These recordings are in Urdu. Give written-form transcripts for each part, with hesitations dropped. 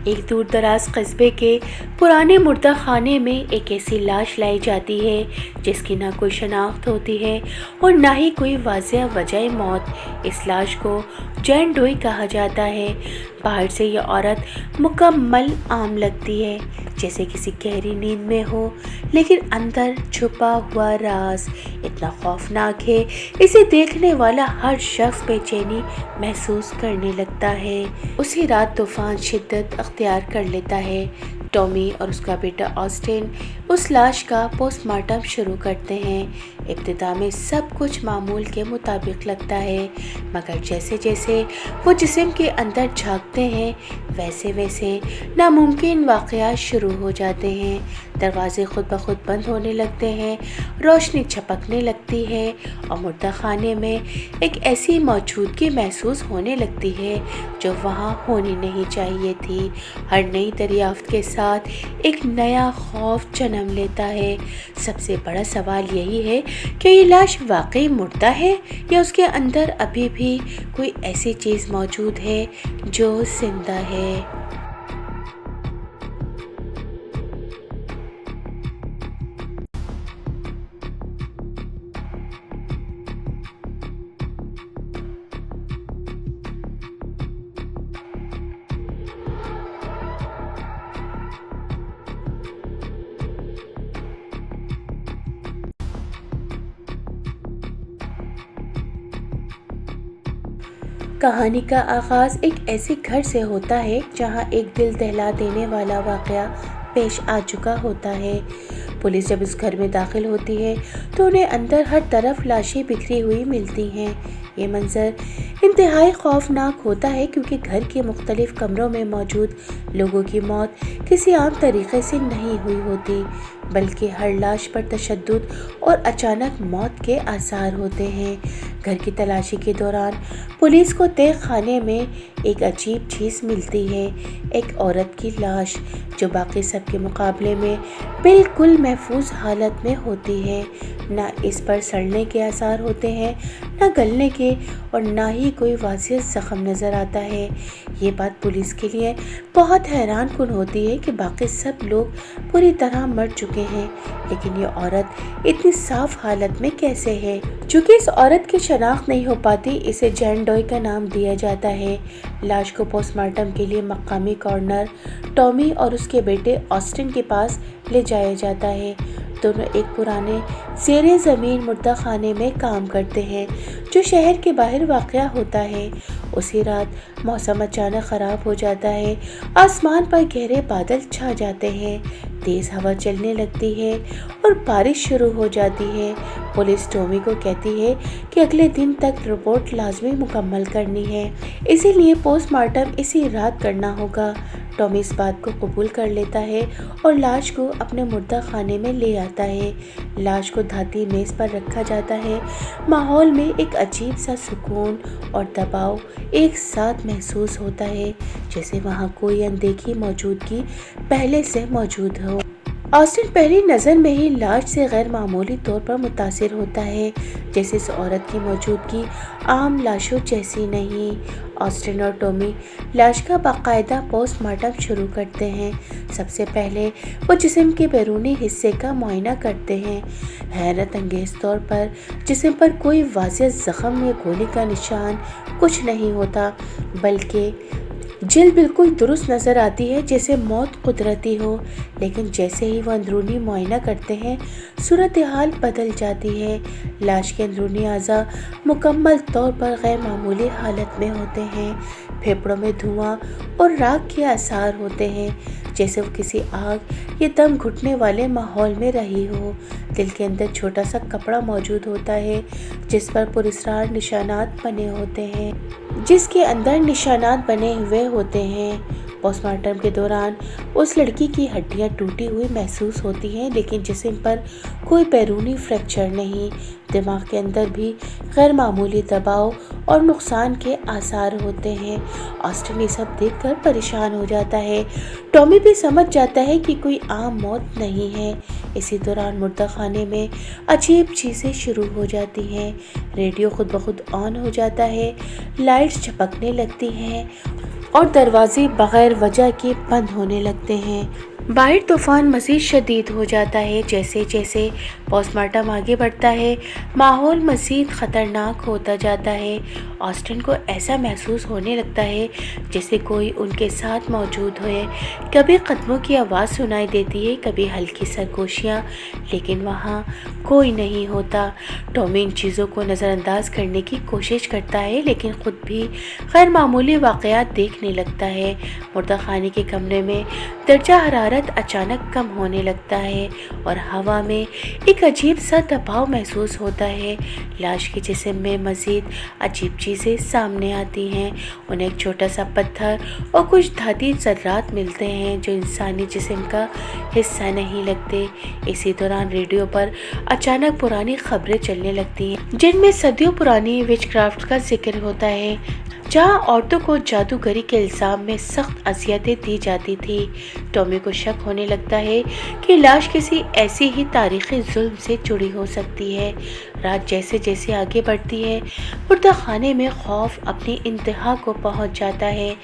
ایک دور دراز قصبے کے پرانے مردہ خانے میں ایک ایسی لاش لائی جاتی ہے جس کی نہ کوئی شناخت ہوتی ہے اور نہ ہی کوئی واضح وجہ موت۔ اس لاش کو جین ڈوئی کہا جاتا ہے۔ باہر سے یہ عورت مکمل عام لگتی ہے، جیسے کسی گہری نیند میں ہو، لیکن اندر چھپا ہوا راز اتنا خوفناک ہے اسے دیکھنے والا ہر شخص بے چینی محسوس کرنے لگتا ہے۔ اسی رات طوفان شدت اختیار کر لیتا ہے۔ ٹامی اور اس کا بیٹا آسٹن اس لاش کا پوسٹ مارٹم شروع کرتے ہیں۔ ابتدا میں سب کچھ معمول کے مطابق لگتا ہے، مگر جیسے جیسے وہ جسم کے اندر جھانکتے ہیں ویسے ویسے ناممکن واقعات شروع ہو جاتے ہیں۔ دروازے خود بخود بند ہونے لگتے ہیں، روشنی چھپکنے لگتی ہے اور مردہ خانے میں ایک ایسی موجودگی محسوس ہونے لگتی ہے جو وہاں ہونی نہیں چاہیے تھی۔ ہر نئی دریافت کے ساتھ ایک نیا خوف جنم لیتا ہے۔ سب سے بڑا سوال یہی ہے کہ یہ لاش واقعی مردہ ہے یا اس کے اندر ابھی بھی کوئی ایسی چیز موجود ہے جو زندہ ہے۔ کہانی کا آغاز ایک ایسے گھر سے ہوتا ہے جہاں ایک دل دہلا دینے والا واقعہ پیش آ چکا ہوتا ہے۔ پولیس جب اس گھر میں داخل ہوتی ہے تو انہیں اندر ہر طرف لاشیں بکھری ہوئی ملتی ہیں۔ یہ منظر انتہائی خوفناک ہوتا ہے کیونکہ گھر کے مختلف کمروں میں موجود لوگوں کی موت کسی عام طریقے سے نہیں ہوئی ہوتی، بلکہ ہر لاش پر تشدد اور اچانک موت کے آثار ہوتے ہیں۔ گھر کی تلاشی کے دوران پولیس کو تہہ خانے میں ایک عجیب چیز ملتی ہے، ایک عورت کی لاش جو باقی سب کے مقابلے میں بالکل محفوظ حالت میں ہوتی ہے۔ نہ اس پر سڑنے کے آثار ہوتے ہیں، نہ گلنے کے، اور نہ ہی کوئی واضح زخم نظر آتا ہے۔ یہ بات پولیس کے لیے بہت حیران کن ہوتی ہے کہ باقی سب لوگ پوری طرح مر چکے ہیں، لیکن یہ عورت اتنی صاف حالت میں کیسے ہے؟ چونکہ اس عورت کی شناخت نہیں ہو پاتی، اسے جین ڈوئی کا نام دیا جاتا ہے۔ لاش کو پوسٹ مارٹم کے لیے مقامی کورنر ٹامی اور اس کے بیٹے آسٹن کے پاس لے جایا جاتا ہے۔ دونوں ایک پرانے زیر زمین مردہ خانے میں کام کرتے ہیں جو شہر کے باہر واقع ہوتا ہے۔ اسی رات موسم اچانک خراب ہو جاتا ہے، آسمان پر گہرے بادل چھا جاتے ہیں، تیز ہوا چلنے لگتی ہے اور بارش شروع ہو جاتی ہے۔ پولیس ٹامی کو کہتی ہے کہ اگلے دن تک رپورٹ لازمی مکمل کرنی ہے، اسی لیے پوسٹ مارٹم اسی رات کرنا ہوگا۔ ٹامی اس بات کو قبول کر لیتا ہے اور لاش کو اپنے مردہ خانے میں لے آتا ہے۔ لاش کو دھاتی میز پر رکھا جاتا ہے۔ ماحول میں ایک عجیب سا سکون اور دباؤ ایک ساتھ محسوس ہوتا ہے، جیسے وہاں کوئی اندیکھی موجودگی پہلے سے موجود ہو۔ آسٹن پہلی نظر میں ہی لاش سے غیر معمولی طور پر متاثر ہوتا ہے، جیسے اس عورت کی موجودگی عام لاشوں جیسی نہیں۔ آسٹن اور ٹامی لاش کا باقاعدہ پوسٹ مارٹم شروع کرتے ہیں۔ سب سے پہلے وہ جسم کے بیرونی حصے کا معائنہ کرتے ہیں۔ حیرت انگیز طور پر جسم پر کوئی واضح زخم یا گولی کا نشان کچھ نہیں ہوتا، بلکہ جلد بالکل درست نظر آتی ہے جیسے موت قدرتی ہو۔ لیکن جیسے ہی وہ اندرونی معائنہ کرتے ہیں صورتحال بدل جاتی ہے۔ لاش کے اندرونی اعضاء مکمل طور پر غیر معمولی حالت میں ہوتے ہیں۔ پھیپھڑوں میں دھواں اور راکھ کے آثار ہوتے ہیں، جیسے وہ کسی آگ یا دم گھٹنے والے ماحول میں رہی ہو۔ دل کے اندر چھوٹا سا کپڑا موجود ہوتا ہے جس پر پراسرار نشانات بنے ہوئے ہوتے ہیں۔ پوسٹ مارٹم کے دوران اس لڑکی کی ہڈیاں ٹوٹی ہوئی محسوس ہوتی ہیں، لیکن جسم پر کوئی بیرونی فریکچر نہیں۔ دماغ کے اندر بھی غیر معمولی دباؤ اور نقصان کے آثار ہوتے ہیں۔ آسٹن یہ سب دیکھ کر پریشان ہو جاتا ہے۔ ٹامی بھی سمجھ جاتا ہے کہ کوئی عام موت نہیں ہے۔ اسی دوران مردہ خانے میں عجیب چیزیں شروع ہو جاتی ہیں۔ ریڈیو خود بخود آن ہو جاتا ہے، لائٹس چپکنے لگتی ہیں اور دروازے بغیر وجہ کے بند ہونے لگتے ہیں۔ باہر طوفان مزید شدید ہو جاتا ہے۔ جیسے جیسے پوسٹ مارٹم آگے بڑھتا ہے، ماحول مزید خطرناک ہوتا جاتا ہے۔ آسٹن کو ایسا محسوس ہونے لگتا ہے جیسے کوئی ان کے ساتھ موجود ہے۔ کبھی قدموں کی آواز سنائی دیتی ہے، کبھی ہلکی سرگوشیاں، لیکن وہاں کوئی نہیں ہوتا۔ ٹامی ان چیزوں کو نظر انداز کرنے کی کوشش کرتا ہے، لیکن خود بھی غیر معمولی واقعات دیکھنے لگتا ہے۔ مردہ خانے کے کمرے میں درجہ حرارت اچانک کم ہونے لگتا ہے اور ہوا میں ایک عجیب سا دباؤ محسوس ہوتا ہے۔ لاش کے جسم میں مزید عجیب چیزیں سامنے آتی ہیں۔ انہیں ایک چھوٹا سا پتھر اور کچھ دھاتی ذرات ملتے ہیں جو انسانی جسم کا حصہ نہیں لگتے۔ اسی دوران ریڈیو پر اچانک پرانی خبریں چلنے لگتی ہیں جن میں صدیوں پرانی وچ کرافٹ کا ذکر ہوتا ہے، جہاں عورتوں کو جادوگری کے الزام میں سخت اذیتیں دی جاتی تھی۔ ٹامی کو شک ہونے لگتا ہے کہ لاش کسی ایسی ہی تاریخی ظلم سے جڑی ہو سکتی ہے۔ رات جیسے جیسے آگے بڑھتی ہے، مردہ خانے میں خوف اپنی انتہا کو پہنچ جاتا ہے،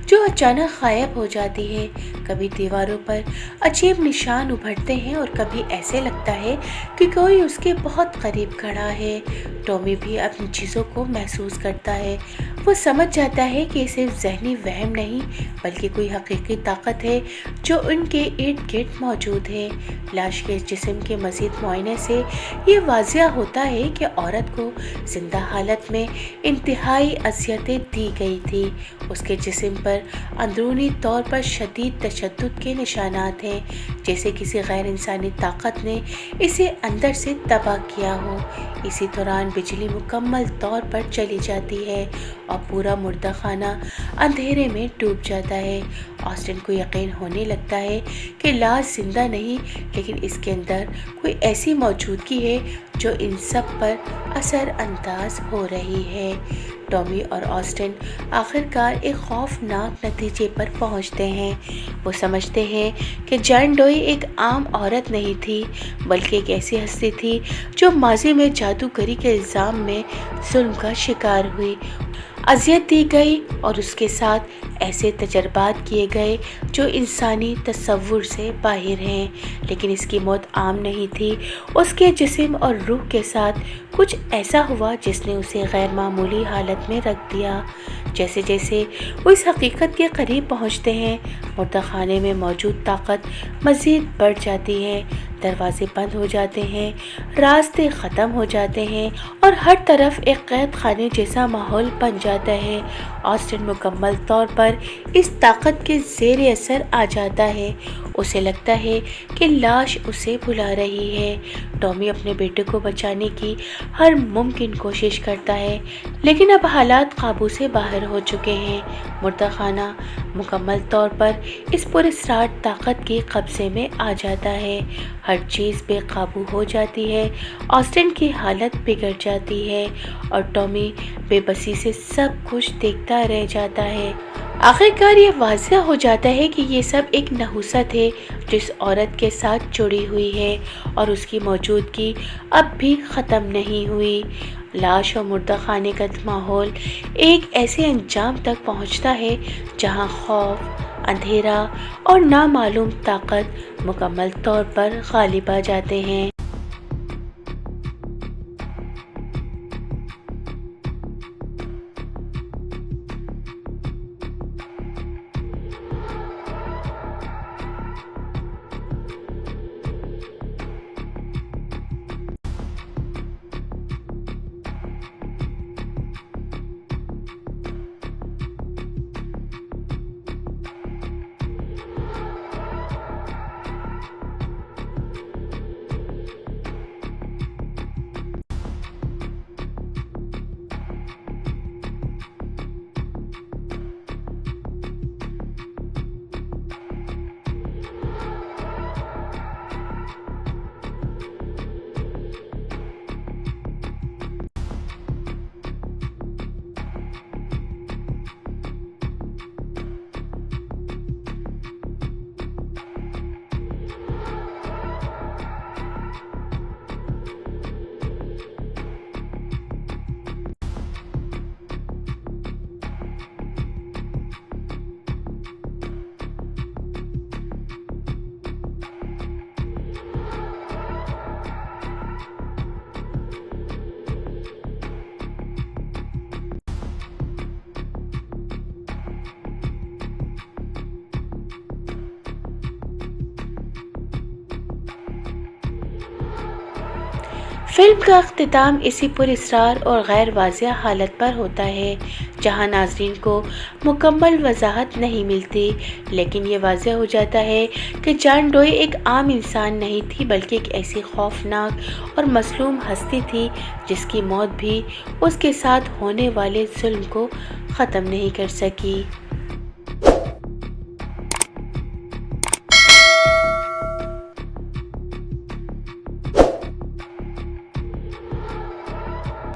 جو اچانک غائب ہو جاتی ہے۔ کبھی دیواروں پر عجیب نشان ابھرتے ہیں اور کبھی ایسے لگتا ہے کہ کوئی اس کے بہت قریب کھڑا ہے۔ ٹامی بھی اپنی چیزوں کو محسوس کرتا ہے۔ وہ سمجھ جاتا ہے کہ صرف ذہنی وہم نہیں بلکہ کوئی حقیقی طاقت ہے جو ان کے ارد گرد موجود ہے۔ لاش کے جسم کے مزید معائنے سے یہ واضح ہوتا ہے کہ عورت کو زندہ حالت میں انتہائی اذیتیں دی گئی تھی۔ اس کے جسم پر اندرونی طور پر شدید تشدد کے نشانات ہیں، جیسے کسی غیر انسانی طاقت نے اسے اندر سے تباہ کیا ہو۔ اسی دوران بجلی مکمل طور پر چلی جاتی ہے اور پورا مردہ خانہ اندھیرے میں ڈوب جاتا ہے۔ آسٹن کو یقین ہونے لگتا ہے کہ لاش زندہ نہیں، لیکن اس کے اندر کوئی ایسی موجودگی ہے جو ان سب پر اثر انداز ہو رہی ہے۔ ٹامی اور آسٹن آخرکار ایک خوفناک نتیجے پر پہنچتے ہیں۔ وہ سمجھتے ہیں کہ جان ڈوئی ایک عام عورت نہیں تھی، بلکہ ایک ایسی ہستی تھی جو ماضی میں جادوگری کے الزام میں ظلم کا شکار ہوئی، اذیت دی گئی اور اس کے ساتھ ایسے تجربات کیے گئے جو انسانی تصور سے باہر ہیں۔ لیکن اس کی موت عام نہیں تھی۔ اس کے جسم اور روح کے ساتھ کچھ ایسا ہوا جس نے اسے غیر معمولی حالت میں رکھ دیا۔ جیسے جیسے وہ اس حقیقت کے قریب پہنچتے ہیں، مردہ خانے میں موجود طاقت مزید بڑھ جاتی ہے۔ دروازے بند ہو جاتے ہیں، راستے ختم ہو جاتے ہیں اور ہر طرف ایک قید خانے جیسا ماحول بن جاتا ہے۔ آسٹن مکمل طور پر اس طاقت کے زیر اثر آ جاتا ہے۔ اسے لگتا ہے کہ لاش اسے بلا رہی ہے۔ ٹامی اپنے بیٹے کو بچانے کی ہر ممکن کوشش کرتا ہے، لیکن اب حالات قابو سے باہر ہو چکے ہیں۔ مردہ خانہ مکمل طور پر اس پراسرار طاقت کے قبضے میں آ جاتا ہے۔ ہر چیز بے قابو ہو جاتی ہے۔ آسٹن کی حالت بگڑ جاتی ہے اور ٹامی بے بسی سے سب کچھ دیکھتا رہ جاتا ہے۔ آخرکار یہ واضح ہو جاتا ہے کہ یہ سب ایک نحوست ہے جو اس عورت کے ساتھ جڑی ہوئی ہے اور اس کی موجودگی اب بھی ختم نہیں ہوئی۔ لاش اور مردہ خانے کا ماحول ایک ایسے انجام تک پہنچتا ہے جہاں خوف، اندھیرا اور نامعلوم طاقت مکمل طور پر غالب آ جاتے ہیں۔ فلم کا اختتام اسی پراسرار اور غیر واضح حالت پر ہوتا ہے جہاں ناظرین کو مکمل وضاحت نہیں ملتی، لیکن یہ واضح ہو جاتا ہے کہ جان ڈوئی ایک عام انسان نہیں تھی بلکہ ایک ایسی خوفناک اور مظلوم ہستی تھی جس کی موت بھی اس کے ساتھ ہونے والے ظلم کو ختم نہیں کر سکی۔